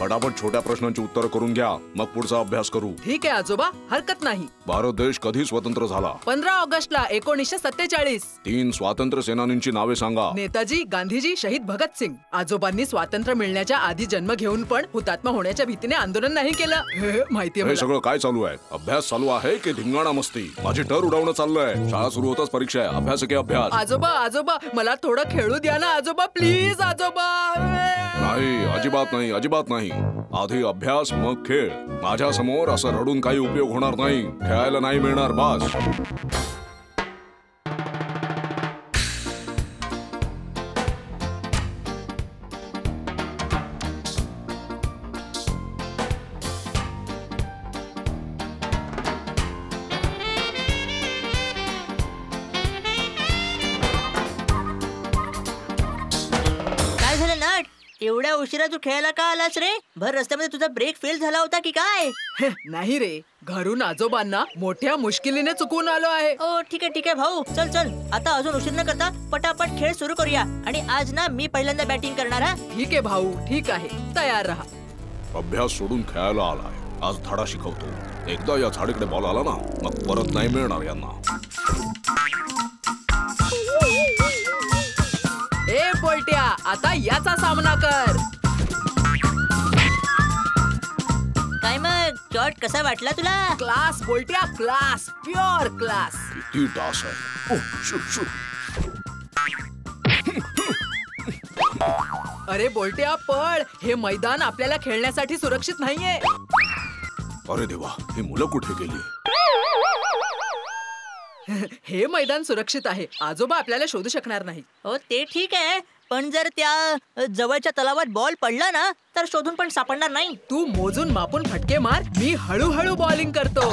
फटाफट छोट्या प्रश्नांची उत्तर करून घ्या, मग पुढचा अभ्यास करू. ठीक आहे आजोबा, हरकत नाही. भारत देश कधी स्वतंत्र झाला? 15 ऑगस्टला 1947. 3 स्वातंत्र्य सेनानींची नावे सांगा. नेताजी, गांधीजी, शहीद भगतसिंग. आजोबांनी स्वातंत्र्य मिळण्याच्या आधी जन्म घेऊन पण हुतात्मा होण्याच्या भीतीने आंदोलन नाही केलं. माहितीये हे सगळं काय चालू आहे? अभ्यास चालू आहे की धिंगाणा मस्ती? माझी टर उडवणं चाललंय. शाळा सुरू होताच परीक्षा आहे. अभ्यास की अभ्यास? आजोबा आजोबा, मला थोडं खेळू द्या ना आजोबा, प्लीज आजोबा. नाही, अजिबात नाही, अजिबात नाही. आधी अभ्यास मग खेळ. माझ्या समोर असं रडून काही उपयोग होणार नाही. खेळायला नाही मिळणार, बस. एवढ्या उशिरा तू खेळायला का आलास रे? भर रस्त्यामध्ये तुझा ब्रेक फेल झाला होता की काय? नाही रे, घरून आजोबांना मोठ्या मुश्किलीने चुकून आलो आहे. ओ ठीक आहे भाऊ, चल चल आता अजून उशीर न करता पटापट खेळ सुरू करूया. आणि आज ना मी पहिल्यांदा बॅटिंग करणार. हा ठीक आहे भाऊ, ठीक आहे, तयार राहा. अभ्यास सोडून खेळायला आलाय. आज धडा शिकवतो. एकदा या झाडीकडे बॉल आला ना, मग परत नाही मिळणार यांना. ए बोलट्या, आता याचा सामना कर. काय मग शॉट कसा वाटला तुला? क्लास बोलट्या, क्लास, प्युअर क्लास. किती डास आहे. अरे बोलट्या पळ, हे मैदान आपल्याला खेळण्यासाठी सुरक्षित नाहीये. अरे देवा, ही मुलं कुठे गेली? हे मैदान सुरक्षित आहे. आजोबा आपल्याला शोधू शकणार नाही. हो ते ठीक आहे, पण जर त्या जवळच्या तलावात बॉल पडला ना तर शोधून पण सापडणार नाही. तू मोजून मापून फटके मार, मी हळूहळू बॉलिंग करतो.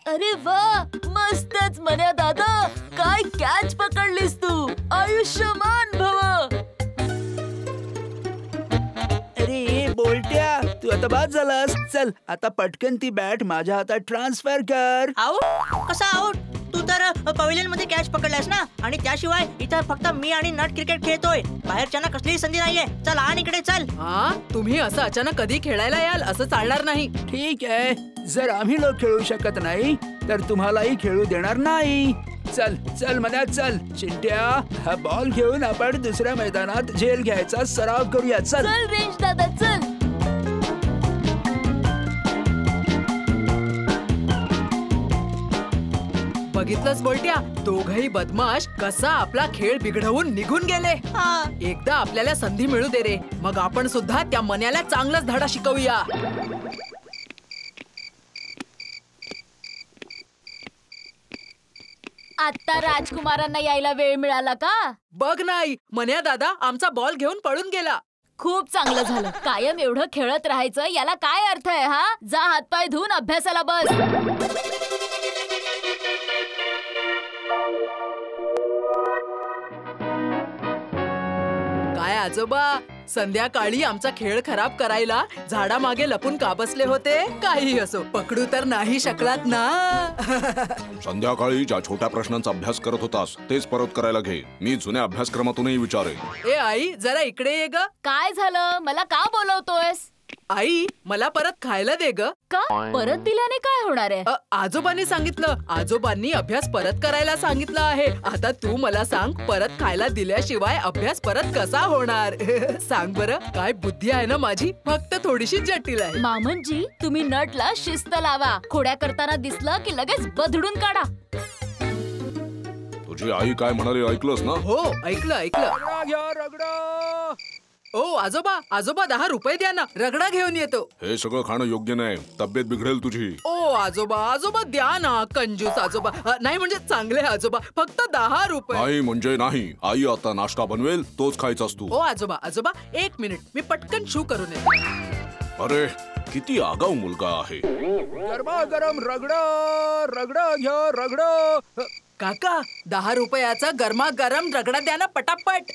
अरे वा, मस्तच मन्या दादा, काय कॅच पकडलीस तू. आयुष्यमान भव. अरे बोलट्या, तू आता बाद झालास. चल आता पटकन ती बॅट माझ्या हातात ट्रान्सफर कर. आउट? कसा आउट? तू तर पवेलियन मध्ये कॅच पकडलास ना, आणि त्याशिवाय इथं फक्त मी आणि नट क्रिकेट खेळतोय. बाहेरच्यांना कसलीही संधी नाहीये. चल आण इकडे, चल. हा, तुम्ही असं अचानक कधी खेळायला याल असं चालणार नाही. ठीक आहे, जर आम्ही लोक खेळू शकत नाही तर तुम्हालाही खेळू देणार नाही. चल चल मन्या, चल. चिंट्या, हा बॉल घेऊन आपण दुसऱ्या मैदानात झेल घ्यायचा सराव करूया. चल चल रेंज दादा, चल. बघितलंस बोलट्या, दोघही बदमाश कसा आपला खेळ बिघडवून निघून गेले. एकदा आपल्याला संधी मिळू दे रे, मग आपण सुद्धा त्या मन्याला चांगलाच धडा शिकवूया. आता राजकुमारांना यायला वेळ मिळाला का? बघ नाही, मन्या दादा आमचा बॉल घेऊन पळून गेला. खूप चांगलं झालं. कायम एवढं खेळत राहायचं याला काय अर्थ आहे? हा, जा हातपाय धुवून अभ्यासाला बस. काय आजोबा, संध्याकाळी आमचा खेळ खराब करायला झाडामागे लपून का बसले होते? काही असो, पकडू तर नाही शकलात ना. संध्याकाळी ज्या छोट्या प्रश्नांचा अभ्यास करत होतास तेच परत करायला घे. मी जुन्या अभ्यासक्रमातूनही विचारेन. ए आई, जरा इकडे ये ग. काय झालं? मला का बोलवतोयस? आई, मला परत खायला दे ग. का? परत दिल्याने काय होणार आहे? आजोबांनी सांगितलं. आजोबांनी अभ्यास परत करायला सांगितलं आहे. आता तू मला सांग, परत खायला दिल्याशिवाय अभ्यास परत कसा होणार? सांग बरं, काय बुद्धी आहे ना माझी, फक्त थोडीशी जटिल आहे. मामनजी, तुम्ही नटला शिस्त लावा. खोड्या करताना दिसलं की लगेच बदडून काढा. तुझी आई काय म्हणाली ऐकलंस ना? हो, ऐकलं ऐकलं. रगडा. ओ आजोबा, आजोबा 10 रुपये द्या ना, रगडा घेऊन येतो. हे सगळं खाणं योग्य नाही, तब्येत बिघडेल तुझी. ओ आजोबा, आजोबा द्या ना, कंजूस आजोबा. नाही म्हणजे चांगले आजोबा, फक्त 10 रुपये. नाही म्हणजे नाही. आई आता नाश्ता बनवेल, तोच खायचास तू. ओ आजोबा, आजोबा 1 मिनिट, मी पटकन शू करून येतो. अरे किती आगाऊ मुलगा आहे. गरमागरम रगडा, रगडा घ्या, रगडा. काका, 10 रुपयाचा गरमागरम रगडा द्या ना पटापट.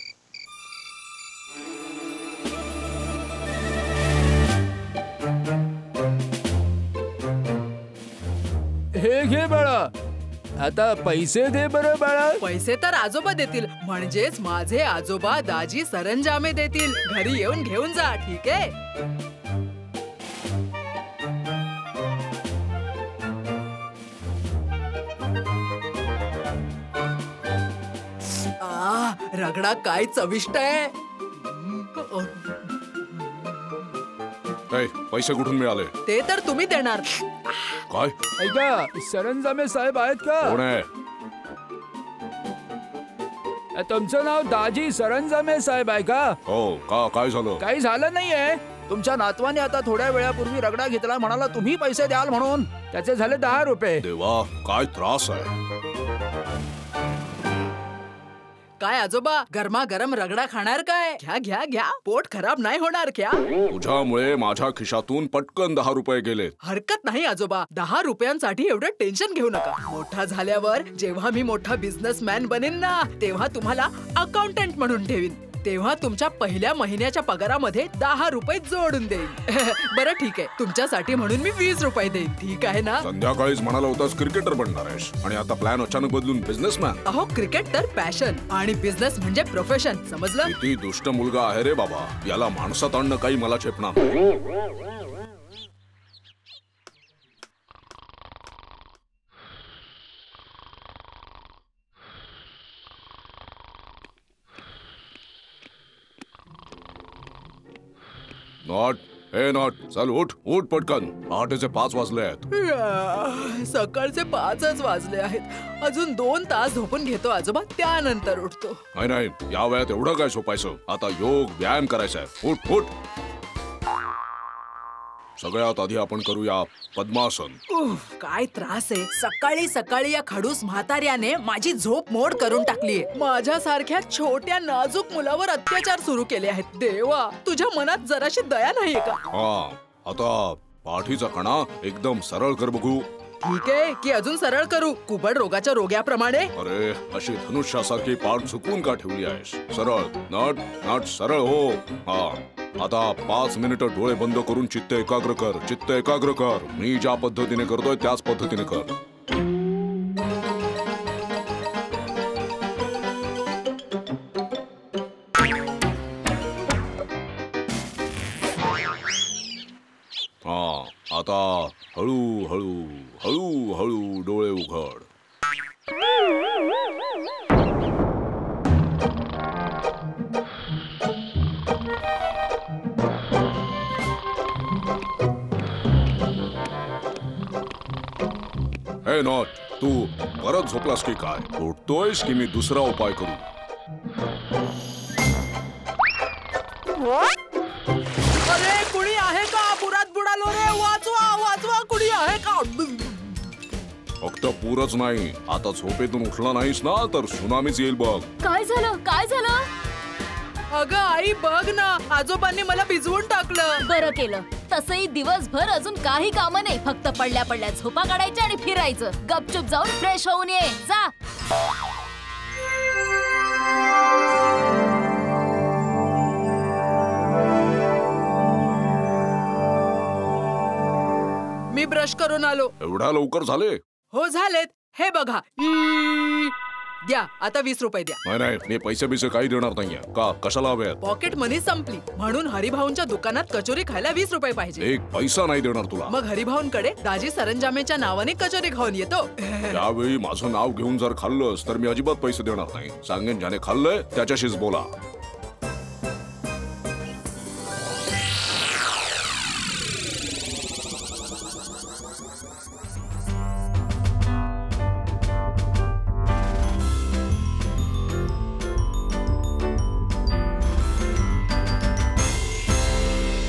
हे घे बाळा. आता पैसे दे बरं बाळा. पैसे तर आजोबा देतील, म्हणजेच माझे आजोबा दाजी सरंजामे देतील. घरी येऊन घेऊन जा, ठीक आहे? रगडा काय चविष्ट आहे. पैसे कुठून मिळाले? ते तर तुम्ही देणार. काय? ऐका, सरंजामे साहेब आहेत का? कोण आहे? तुमचं नाव दाजी सरंजामे साहेब आहे का? हो का? काय झालं? काही झालं नाहीये. तुमच्या नातवाने आता थोड्या वेळापूर्वी रगडा घेतला, म्हणाला तुम्ही पैसे द्याल म्हणून. त्याचे झाले 10 रुपये. देवा, काय त्रास आहे. काय आजोबा, गरमागरम रगडा खाणार काय? घ्या घ्या घ्या, पोट खराब नाही होणार क्या? तुझ्यामुळे माझ्या खिशातून पटकन 10 रुपये गेलेत. हरकत नाही आजोबा, 10 रुपयांसाठी एवढं टेन्शन घेऊ नका. मोठा झाल्यावर जेव्हा मी मोठा बिझनेसमॅन बनेन ना, तेव्हा तुम्हाला अकाउंटंट म्हणून ठेवीन. तेव्हा तुमच्या पहिल्या महिन्याच्या पगारामध्ये 10 रुपये जोडून देईन. बरं ठीक आहे, तुमच्यासाठी म्हणून मी 20 रुपये देईन, ठीक आहे ना? संध्याकाळीच म्हणाला होतास क्रिकेटर बनणार आहेस आणि आता प्लॅन अचानक बदलून बिझनेसमॅन. अहो, क्रिकेट तर पॅशन आणि बिझनेस म्हणजे प्रोफेशन, समजलं? किती दुष्ट मुलगा आहे रे बाबा. याला माणसात आणणं काही मला झेपणार नाही. नॉट, हे नॉट, चल उठ उठ पटकन. 8:05 वाजले आहेत. सकाळचे 5च वाजले आहेत. अजून 2 तास झोपून घेतो आजोबा, त्यानंतर उठतो. नाही नाही, या वयात एवढं काय झोपायचं. आता योग व्यायाम करायचा आहे. उठ उठ. सगळ्यात आधी आपण करूया पद्मासन. काय त्रास आहे. सकाळी सकाळी या खडूस म्हाताऱ्याने माझी झोप मोड करून टाकलीये. माझ्यासारख्या छोट्या नाजूक मुलावर अत्याचार सुरू केले आहेत. देवा, तुझ्या मनात जराशी दया नाहीये का? हा, आता पाठीचा कणा एकदम सरळ कर बघू. ठीक आहे की अजून सरळ करू, कुबड रोगाच्या रोग्याप्रमाणे? अरे, अशी धनुष्यासारखी पाठ झुकवून का ठेवली आहेस? सरळ, नट नट सरळ हो. हा, आता 5 मिनिटं डोळे बंद करून चित्त एकाग्र कर. चित्त एकाग्र कर. मी ज्या पद्धतीने करतोय त्याच पद्धतीने कर. हा, आता हळू हळू हळू हळू डोळे उघड. हे नॉट, तू परत झोपलास की काय? उठतोयस की मी दुसरा उपाय करू? अरे, कुणी आहे का? पुरात बुडालो रे. वाचवा वाचवा, कुणी आहे का? फक्त पूरच नाही, आता झोपेतून उठला नाहीस ना तर सुनामीच येईल बघ. काय झालं? काय झालं? अगं आई, बघ ना, आजोबांनी मला भिजवून टाकलं. बरं केलं. तसंही दिवसभर अजून काही कामं नाही, फक्त पडल्या पडल्या झोपा काढायच्या आणि फिरायचं. गपचूप जाऊन फ्रेश होऊन ये जा. मी ब्रश करून आलो. एवढ्या लवकर झाले? हो, झालेत. हे बघा. द्या, आता 20 रुपये द्या. नाही नाही, मी पैसे बिसे काही देणार नाहीये. का? कशाला हवे? पॉकेट मनी संपली म्हणून हरिभाऊंच्या दुकानात कचोरी खायला 20 रुपये पाहिजे. 1 पैसा नाही देणार तुला. मग हरिभाऊंकडे दाजी सरंजामेच्या नावाने कचोरी खाऊन येतो. त्यावेळी माझं नाव घेऊन जर खाल्लंस तर मी अजिबात पैसे देणार नाही. सांगेन ज्याने खाल्लंय त्याच्याशीच बोला.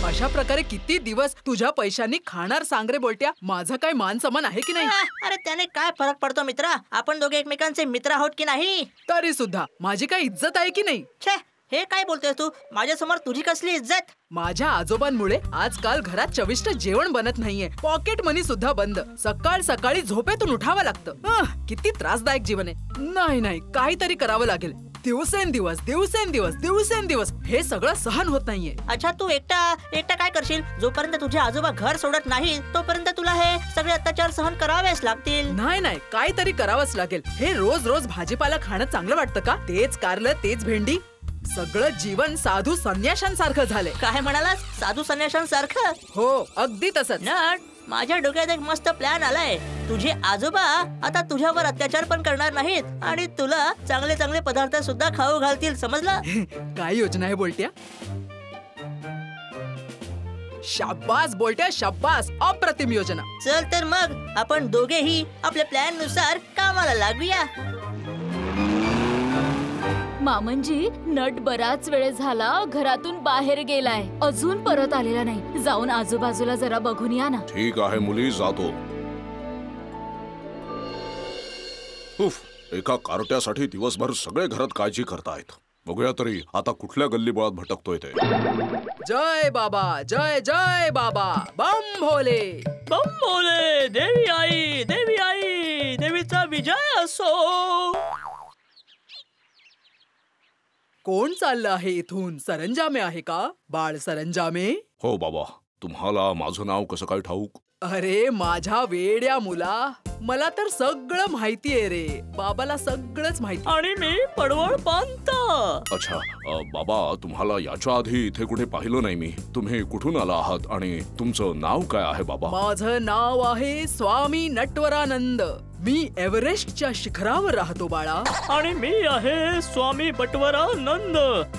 अशा प्रकारे किती दिवस तुझ्या पैशांनी खाणार सांग रे बोलट्या. माझं काय मान समान आहे की नाही? अरे त्याने काय फरक पडतो मित्रा? आपण दोघे एकमेकांचे मित्र आहोत की नाही? तरी सुद्धा माझी काय इज्जत आहे की नाही? छे, हे काय बोलतोय तू? माझ्यासमोर तुझी कसली इज्जत? माझ्या आजोबांमुळे आजकाल घरात चविष्ट जेवण बनत नाहीये. पॉकेट मनी सुद्धा बंद. सकाळ सकाळी झोपेतून उठावं लागतं. किती त्रासदायक जीवन आहे. नाही नाही, काहीतरी करावं लागेल. दिवसेंदिवस हे सगळं सहन होत नाहीये. अच्छा, तू एकटा काय करशील? जोपर्यंत तुझे आजोबा घर सोडत नाही तोपर्यंत तुला हे सगळे अत्याचार सहन करावेच लागतील. नाही, काहीतरी करावंच लागेल. हे रोज रोज भाजीपाला खाणं चांगलं वाटतं का? तेच कारलं, तेच भेंडी, सगळं जीवन साधू संन्याशांसारखं झालंय. काय म्हणालास? साधू संन्याशांसारखं? हो, अगदी तसंच. नट, माझ्या डोक्यात एक मस्त प्लॅन आलाय. तुझे आजोबा आता तुझ्यावर अत्याचार पण करणार नाहीत आणि तुला चांगले चांगले पदार्थ सुद्धा खाऊ घालतील, समजला? काय योजना आहे बोलट्या? शाब्बास बोलट्या, शाब्बास. अप्रतिम योजना. चल तर मग आपण दोघेही आपल्या प्लॅन नुसार कामाला लागूया. मामनजी, नट बराच वेळ झाला घरातून बाहेर गेलाय, अजून परत आलेला नाही. जाऊन आजूबाजूला जरा बघून या ना. ठीक आहे मुली, जातो. उफ, एका कारट्यासाठी दिवसभर सगळे घरात काळजी करतायत. बघूया तरी आता कुठल्या गल्लीबोळात भटकतोय ते. जय बाबा, जय जय बाबा, बम भोले. बम भोले, देवी आई, देवी आई, देवीचा विजय असो. कोण चाललं आहे इथून? सरंजामे आहे का? बाळ सरंजामे? हो बाबा, तुम्हाला माझं नाव कसं काय ठाऊक? अरे माझ्या वेड्या मुला, मला तर सगळं माहितीये रे. बाबाला सगळंच माहिती. आणि मी पडवळ पंत. अच्छा, बाबा, तुम्हाला याच्या आधी इथे कुठे पाहिलं नाही मी. तुम्ही कुठून आला आहात आणि तुमचं नाव काय आहे बाबा? माझं नाव आहे स्वामी नटवरानंद. मी एव्हरेस्टच्या शिखरावर राहतो बाळा. आणि मी आहे स्वामी बटवरानंद.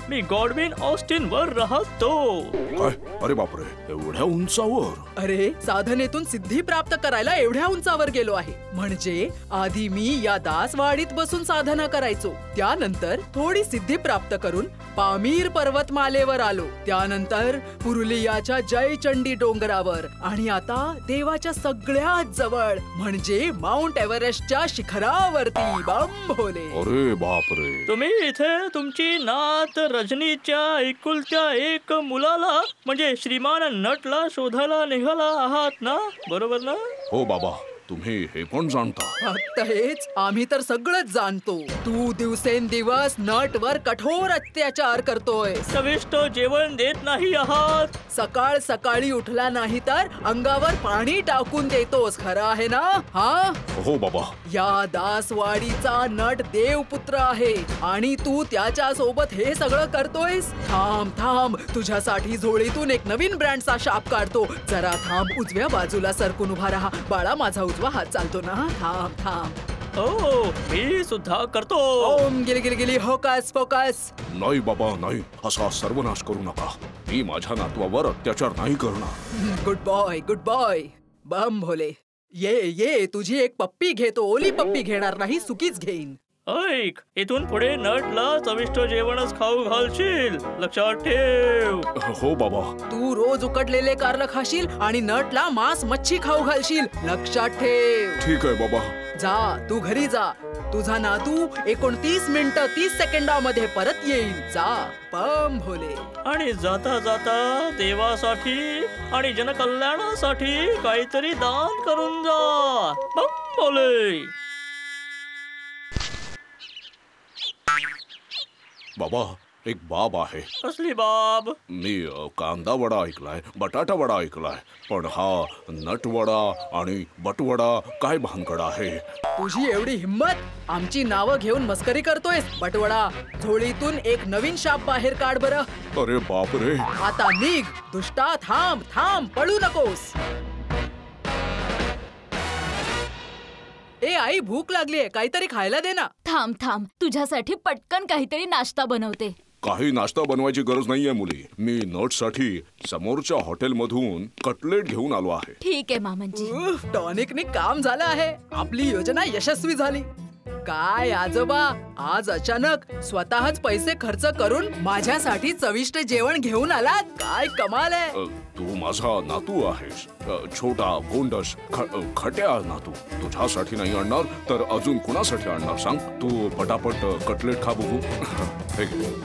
मी गॉडविन ऑस्टिन वर राहतो. काय? अरे बापरे, एवढ्या उंचावर? अरे साधनेतून सिद्धी प्राप्त करायला एवढ्या उंचावर गेलो आहे. म्हणजे आधी मी या दासवाडीत बसून साधना करायचो. त्यानंतर थोडी सिद्धी प्राप्त करून पामीर पर्वतमालेवर आलो. त्यानंतर पुरुलियाच्या जयचंडी डोंगरावर आणि आता देवाच्या सगळ्यात जवळ म्हणजे माउंट एव्हरेस्टच्या शिखरावरती. बम भोले. अरे बापरे. तुम्ही इथे तुमची नात रजनीच्या एकुलत्या एक मुलाला म्हणजे श्रीमान नटला शोधायला निघाला आहात ना, बरोबर ना? हो बाबा, तुम्ही हे पण जाणता? फक्त हेच, आम्ही तर सगळंच जाणतो. तू दिवसेंदिवस नटवर कठोर अत्याचार करतोय. चविष्ट जेवण देत नाही आहात. सकाळ सकाळी उठला नाही तर अंगावर पाणी टाकून देतोस, खरं आहे ना? हा, हो बाबा. या दासवाडीचा नट देवपुत्र आहे आणि तू त्याच्या सोबत हे सगळं करतोयस. थांब थांब, तुझ्यासाठी झोळीतून एक नवीन ब्रँडचा शाप काढतो. जरा थांब, उजव्या बाजूला सरकून उभा राहा. बाळा, माझा उजवा हात चालतो ना? थांब थांब. हो, मी सुद्धा करतो. ओम गिली गिली गिली होकस पोकस. नाही बाबा, नाही. असा सर्वनाश करू नका. मी माझ्या नातवावर अत्याचार नाही करणार. Good boy, good boy. Bam Bhole, ये ये, तुझी एक पप्पी घेतो. ओली पप्पी घेणार नाही, सुकीच घेईन. ऐक, इथून पुढे नटला चविष्ट जेवणच खाऊ घालशील, लक्षात ठेव. हो बाबा. तू रोज उकडलेले कारलं खाशील आणि नटला मांस मच्छी खाऊ घालशील, लक्षात ठेव. ठीक आहे बाबा. जा, तू घरी जा. तुझा नातू 29 मिनिटं 30 सेकंदामध्ये परत येईल. जा, बम भोले. आणि जाता जाता देवासाठी आणि जनकल्याणासाठी काहीतरी दान करून जा. बम भोले. बाबा, एक बाब आहे. कसली बाब? मी कांदा वडा ऐकलाय, बटाटा वडा ऐकलाय, पण हा नटवडा आणि बटवडा काय भानगड आहे? तुझी एवढी हिम्मत? आमची नावं घेऊन मस्करी करतोयस? बटवडा, झोळीतून एक नवीन शाप बाहेर काढ बरं. अरे बापरे. आता निघ दुष्टा. थांब थांब, पळू नकोस. ए आई, भूक लागलीये, काहीतरी खायला दे ना. थांब थांब, तुझ्यासाठी पटकन काहीतरी नाश्ता बनवते. काही नाश्ता बनवायची गरज नाहीये मुली. मी नटसाठी समोरच्या हॉटेलमधून कटलेट घेऊन आलो आहे. ठीक आहे मामनजी. टॉनिकने काम झालं आहे. आपली योजना यशस्वी झाली. काय आजोबा, आज अचानक स्वतःच पैसे खर्च करून माझ्यासाठी चविष्ट जेवण घेऊन आलात? काय कमाल आहे. तू माझा नातू आहेस, छोटा गोंडस खट्या नातू. तुझ्यासाठी नाही आणणार तर अजून कुणासाठी आणणार सांग? तू पटापट कटलेट खा बघू. हे घे.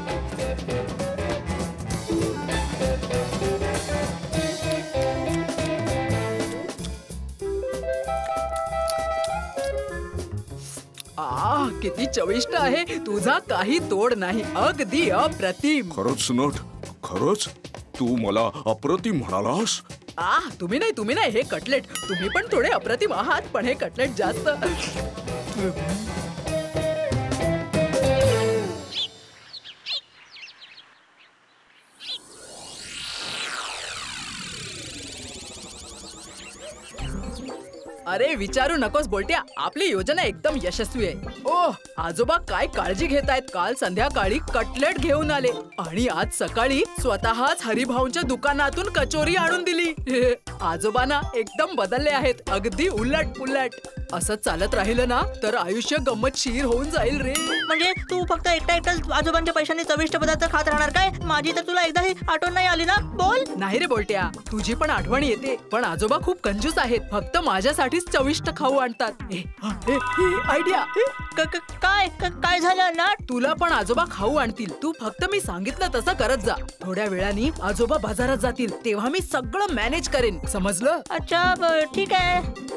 किती चविष्ट आहे. तुझा काही तोड नाही. अगदी अप्रतिम. खरंच नट, खरंच तू मला अप्रतिम म्हणालास. तुम्ही नाही हे कटलेट. तुम्ही पण थोडे अप्रतिम आहात, पण हे कटलेट जास्त. अरे विचारू नकोस बोलट्या, आपली योजना एकदम यशस्वी आहे. ओह, आजोबा काय काळजी घेतायत. काल संध्याकाळी कटलेट घेऊन आले आणि आज सकाळी स्वतःच हरिभाऊंच्या दुकानातून कचोरी आणून दिली. आजोबांना एकदम बदलले आहेत, अगदी उलट पुलट. असं चालत राहिलं ना तर आयुष्य गंमतशीर होऊन जाईल रे. म्हणजे तू फक्त एकटा आजोबांच्या पैशाने चविष्ट पदार्थ खात राहणार काय? माझी तर तुला एकदाही आठवण नाही आली ना? बोल. नाही रे बोलट्या, तुझी पण आठवण येते, पण आजोबा खूप कंजूस आहेत. फक्त माझ्यासाठीच चविष्ट खाऊ आणतात. आयडिया. काय झालं ना? तुला पण आजोबा खाऊ आणतील. तू फक्त मी सांगितलं तसं करत जा. थोड्या वेळाने आजोबा बाजारात जातील, तेव्हा मी सगळं मॅनेज करेन. समजलं? अच्छा, ठीक आहे.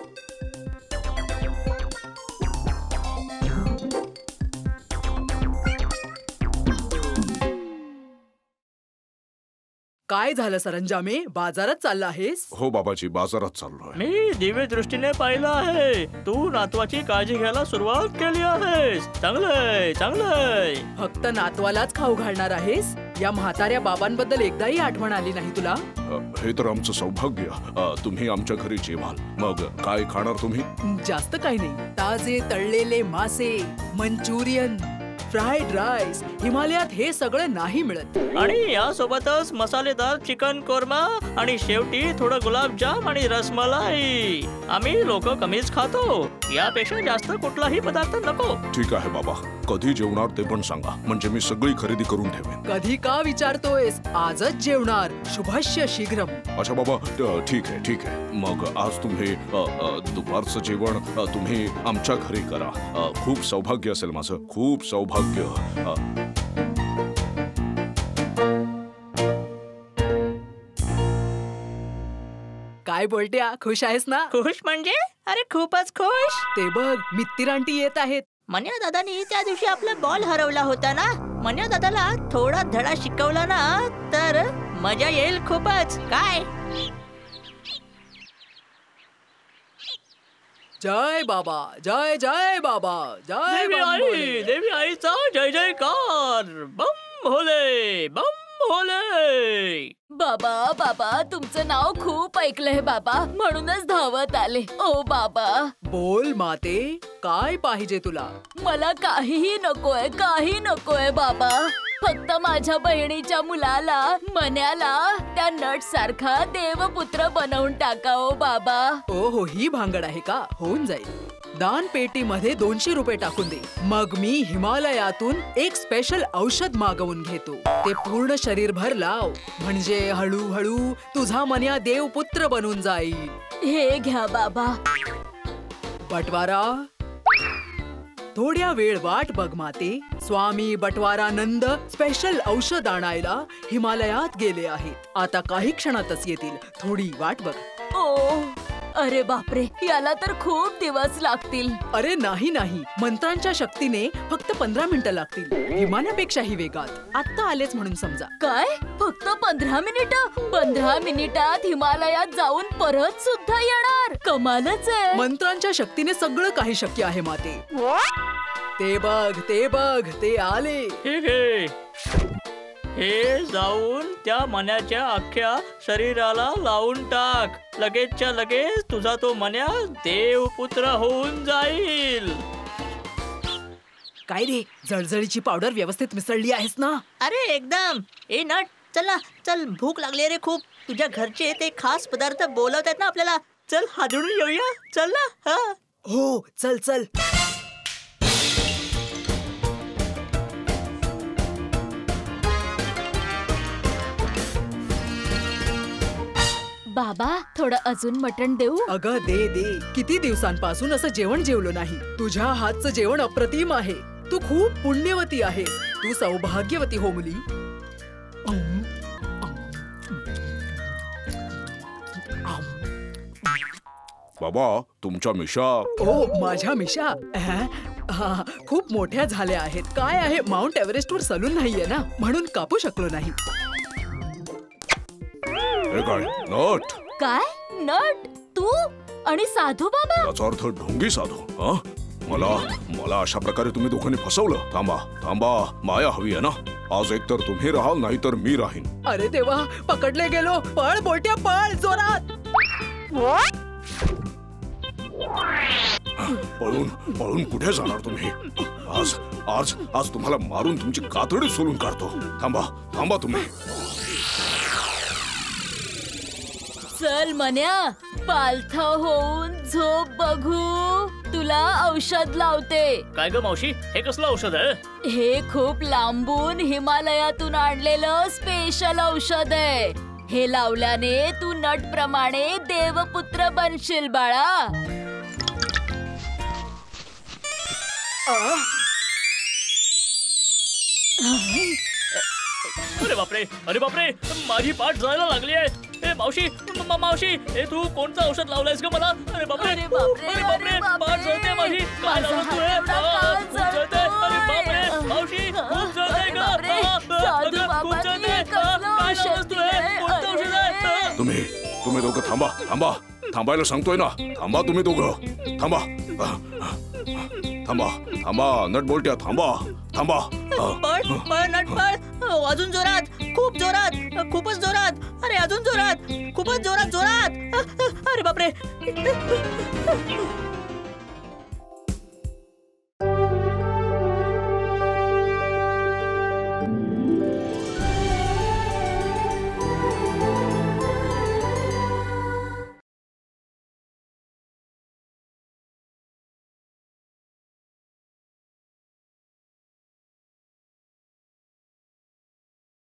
काय झालं सरंजामे, बाजारात चालला आहेस? हो बाबाजी, बाजारात चाललोय. मी दिव्य दृष्टीने पाहिलं आहे. तू नातवाची काळजी घ्यायला सुरुवात केली आहेस. चांगलंय चांगलंय. फक्त नातवालाच खाऊ घालणार आहेस? या म्हाताऱ्या बाबांबद्दल एकदाही आठवण आली नाही तुला? हे तर आमचं सौभाग्य. तुम्ही आमच्या घरी जेवाल. मग काय खाणार तुम्ही? जास्त काही नाही. ताजे तळलेले मासे, मंचुरियन, फ्राईड राईस. हिमालयात हे सगळं नाही मिळत. आणि यासोबतच मसालेदार चिकन कोरमा आणि शेवटी थोडं गुलाबजाम आणि रसमलाई. आम्ही लोक कमीच खातो. यापेक्षा जास्त कुठलाही पदार्थ नको. ठीक आहे बाबा, कधी जेवणार ते पण सांगा, म्हणजे मी सगळी खरेदी करून ठेवेन. कधी का विचारतोयस? आजच जेवणार. शुभस्य शीघ्रम. अच्छा बाबा, ठीक आहे. मग आज तुम्ही दुपारचं जेवण तुम्ही आमच्या घरी करा. खूप सौभाग्य असेल माझं, खूप सौभाग्य. काय बोलट्या, खुश आहेस ना? खुश म्हणजे? अरे खूपच खुश. ते बघ, मित्तिरांटी येत आहेत. मन्या दादानी त्या दिवशी आपला बॉल हरवला होता ना. मन्या दादाला थोडा धडा शिकवला ना तर मजा येईल खूपच. काय? जय बाबा, जय जय बाबा, जय बम देवी आईचा जय जयकार. बम भोले, बम भोले. बाबा तुमचं नाव खूप ऐकलंय बाबा, म्हणूनच धावत आले. ओ बाबा. बोल माते, काय पाहिजे तुला? मला काहीही नकोय बाबा. फक्त माझ्या बहिणीच्या मुलाला, मन्याला, त्या नट सारखा देवपुत्र बनवून टाका ओ बाबा. ओहो, ही भांगड आहे का? होऊन जाईल. दान पेटीमध्ये 200 रुपये टाकून दे. मग मी हिमालयातून एक स्पेशल औषध मागवून घेतो. ते पूर्ण शरीरभर लाव, म्हणजे हळूहळू तुझा मन्या देवपुत्र बनून जाईल. हे घ्या बाबा. बटवारा, थोड्या वेळ वाट बघ माते. स्वामी बटवारानंद स्पेशल औषध आणायला हिमालयात गेले आहेत. आता काही क्षणातच येतील. थोडी वाट बघ. ओ, अरे बापरे, याला तर खूप दिवस लागतील. अरे नाही, मंत्रांच्या शक्तीने फक्त 15 मिनिटं लागतील. विमानापेक्षाही वेगात. आता आलेच म्हणून समजा. काय? फक्त 15 मिनिटं? 15 मिनिटात हिमालयात जाऊन परत सुद्धा येणार? कमालच आहे. मंत्रांच्या शक्तीने सगळं काही शक्य आहे माते. ते बघ, ते आले. ठीक आहे. हे जाऊन त्या मन्याच्या अख्ख्या शरीराला लावून टाक. लगेचच्या लगेच तुझा तो मन्या देवपुत्र होऊन जाईल. काय रे, जळजळीची पावडर व्यवस्थित मिसळली आहेस ना? अरे एकदम. ए नट, चल भूक लागली रे खूप. तुझ्या घरचे ते खास पदार्थ बोलवत आहेत ना आपल्याला. चल हादरून येऊया. चल ना. हो, चल. बाबा, थोडं अजून मटण देऊ? अगं दे. किती दिवसांपासून असं जेवण जेवलो नाही. तुझ्या हातचं जेवण अप्रतिम आहे. तू खूप पुण्यवती आहेस. तू सौभाग्यवती हो मुली. बाबा, तुमच्या मिशा. ओ, माझ्या मिशा. हा, खूप मोठ्या झाल्या आहेत. काय आहे, माउंट एव्हरेस्टवर सलून नाहीये ना, म्हणून कापू शकलो नाही. हे काय नट? काय नट तू आणि साधू बाबा? याचा अर्थ ढोंगी साधू. हा? मला अशा प्रकारे तुम्ही दोघांनी फसवलं. थांबा माया हवी आहे ना. आज एकतर तुम्ही राहाल नाहीतर मी राहीन. अरे देवा, पकडले गेलो. पळ बोलट्या, पळ जोरात. पळून कुठे जाणार तुम्ही? आज तुम्हाला मारून तुमची कातडी सोलून काढतो. थांबा तुम्ही. चल मन्या, पालथा होऊन झोप बघू. तुला औषध लावते. काय ग मावशी, हे कसलं औषध आहे? हे खूप लांबून हिमालयातून आणलेलं स्पेशल औषध आहे. हे लावल्याने तू नट प्रमाणे देवपुत्र बनशील बाळा. अरे बापरे, माझी पाठ जायला लागली आहे. ए मावशी, ए तू कोणतं औषध लावलंयस ग मला? अरे बापरे, पाठ जळते माझी. काय लावलं तू हे? खूप जळते. अरे बापरे मावशी, खूप जळते ग. खूप जळते. काय लावलंस तू हे? कोणतं औषध आहे? तुम्ही दोघं थांबायला सांगतोय ना. थांबा तुम्ही दोघं. थांबा नट बोलट्या, थांबा. पळ नट पळ. अजून जोरात, खूप जोरात, खूपच जोरात. अरे अजून जोरात, खूपच जोरात. अरे बापरे.